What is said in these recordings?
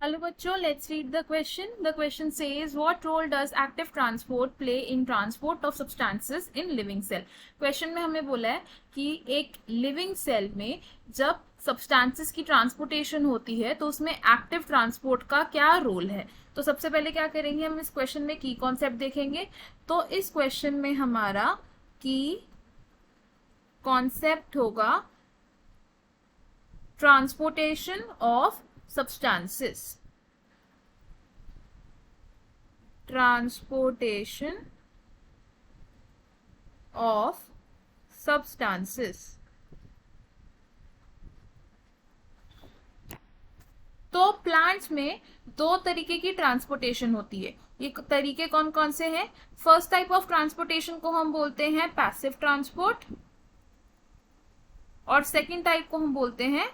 Hello बच्चों, let's read the question. The question says, what role does active transport play in transport of substances in living cell? Question में हमें बोला है कि एक living cell में जब substances की transportation होती है तो उसमें active transport का क्या रोल है. तो सबसे पहले क्या करेंगे, हम इस क्वेश्चन में की कॉन्सेप्ट देखेंगे. तो इस क्वेश्चन में हमारा की कॉन्सेप्ट होगा transportation of substances. Transportation of substances. तो प्लांट्स में दो तरीके की ट्रांसपोर्टेशन होती है. ये तरीके कौन कौन से हैं? फर्स्ट टाइप ऑफ ट्रांसपोर्टेशन को हम बोलते हैं पैसिव ट्रांसपोर्ट और सेकंड टाइप को हम बोलते हैं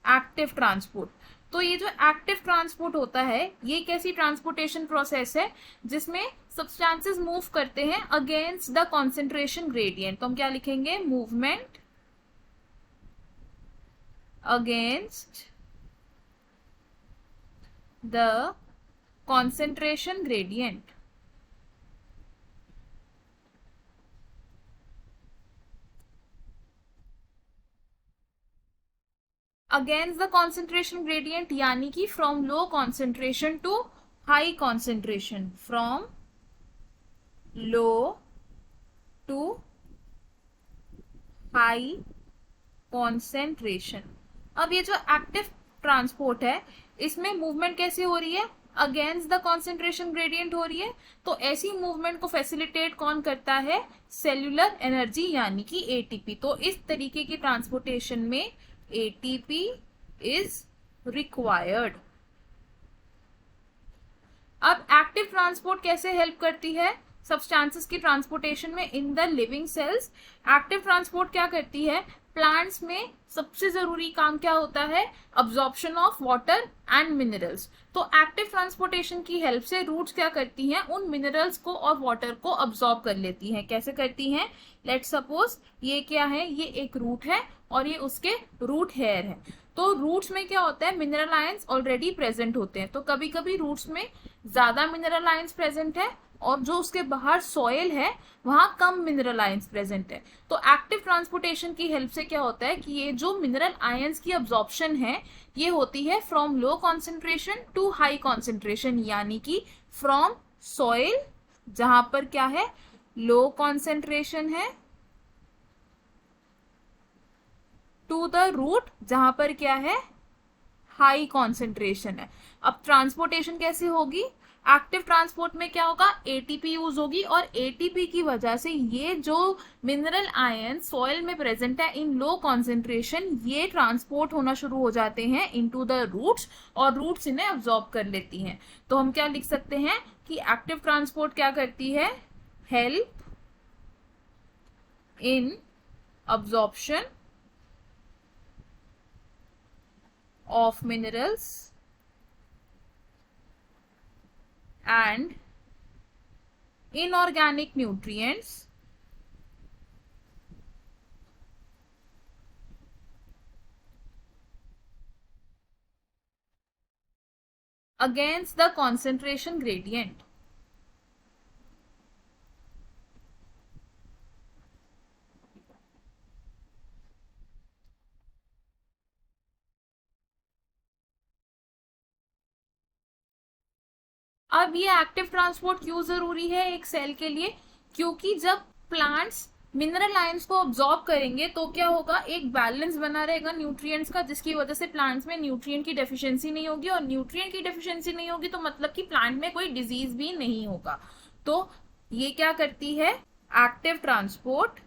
एक्टिव ट्रांसपोर्ट. तो ये जो एक्टिव ट्रांसपोर्ट होता है ये एक ऐसी ट्रांसपोर्टेशन प्रोसेस है जिसमें सब्सटेंसेस मूव करते हैं अगेंस्ट द कॉन्सेंट्रेशन ग्रेडियंट. तो हम क्या लिखेंगे? Movement against the concentration gradient. Against the concentration gradient यानी कि from low concentration to high concentration. From low to high concentration. अब ये जो एक्टिव ट्रांसपोर्ट है इसमें मूवमेंट कैसे हो रही है? अगेंस्ट द कॉन्सेंट्रेशन ग्रेडियंट हो रही है. तो ऐसी मूवमेंट को फैसिलिटेट कौन करता है? सेल्यूलर एनर्जी यानी कि एटीपी. तो इस तरीके की ट्रांसपोर्टेशन में एटीपी इज रिक्वायर्ड. अब एक्टिव ट्रांसपोर्ट कैसे हेल्प करती है सब्सटेंसेस की ट्रांसपोर्टेशन में in the living cells? Active transport क्या करती है? प्लांट्स में सबसे जरूरी काम क्या होता है? Absorption of water and minerals. तो एक्टिव ट्रांसपोर्टेशन की हेल्प से रूट्स क्या करती हैं? उन मिनरल्स को और वाटर को अब्जॉर्ब कर लेती हैं. कैसे करती हैं? लेट सपोज ये क्या है? ये एक रूट है और ये उसके रूट हेयर है. तो रूट्स में क्या होता है? मिनरल आयंस ऑलरेडी प्रेजेंट होते हैं. तो कभी कभी रूट्स में ज्यादा मिनरल आयंस प्रेजेंट है और जो उसके बाहर सॉइल है वहां कम मिनरल आयंस प्रेजेंट है. तो एक्टिव ट्रांसपोर्टेशन की हेल्प से क्या होता है कि ये जो मिनरल आयंस की अब्जॉर्प्शन है ये होती है from low concentration to high concentration यानी कि फ्रॉम सॉइल जहां पर क्या है? लो कॉन्सेंट्रेशन है टू द रूट जहां पर क्या है? हाई कॉन्सेंट्रेशन है. अब ट्रांसपोर्टेशन कैसे होगी? एक्टिव ट्रांसपोर्ट में क्या होगा? एटीपी यूज होगी और एटीपी की वजह से ये जो मिनरल आयन सॉइल में प्रेजेंट है इन लो कॉन्सेंट्रेशन ये ट्रांसपोर्ट होना शुरू हो जाते हैं इनटू द रूट्स और रूट्स इन्हें अब्सॉर्ब कर लेती हैं. तो हम क्या लिख सकते हैं कि एक्टिव ट्रांसपोर्ट क्या करती है? Help in absorption of minerals and inorganic nutrients against the concentration gradient. अब ये एक्टिव ट्रांसपोर्ट क्यों जरूरी है एक सेल के लिए? क्योंकि जब प्लांट्स मिनरल आयंस को ऑब्जॉर्ब करेंगे तो क्या होगा? एक बैलेंस बना रहेगा न्यूट्रिएंट्स का जिसकी वजह से प्लांट्स में न्यूट्रिएंट की डेफिशिएंसी नहीं होगी और न्यूट्रिएंट की डेफिशिएंसी नहीं होगी तो मतलब कि प्लांट में कोई डिजीज भी नहीं होगा. तो ये क्या करती है? Active transport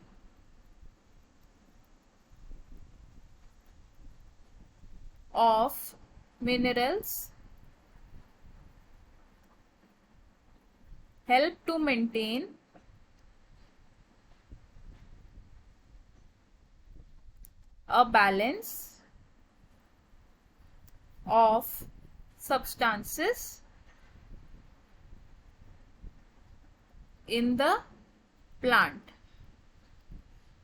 of minerals help to maintain a balance of substances in the plant.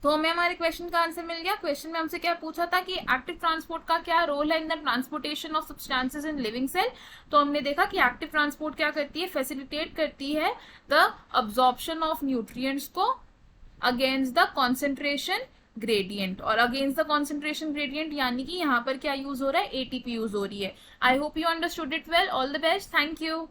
तो हमें हमारे क्वेश्चन का आंसर मिल गया। क्वेश्चन में हमसे क्या पूछा था कि एक्टिव ट्रांसपोर्ट का क्या रोल है in the transportation of substances in living cell. तो हमने देखा कि एक्टिव ट्रांसपोर्ट क्या करती है, फैसिलिटेट करती है द अब्जॉर्प्शन ऑफ न्यूट्रिएंट्स को अगेंस्ट द कॉन्सेंट्रेशन ग्रेडियंट। और अगेंस्ट द कॉन्सेंट्रेशन ग्रेडियंट यानी कि यहाँ पर क्या यूज हो रहा है, एटीपी यूज हो रही है। I hope you understood it well. All the best, thank you.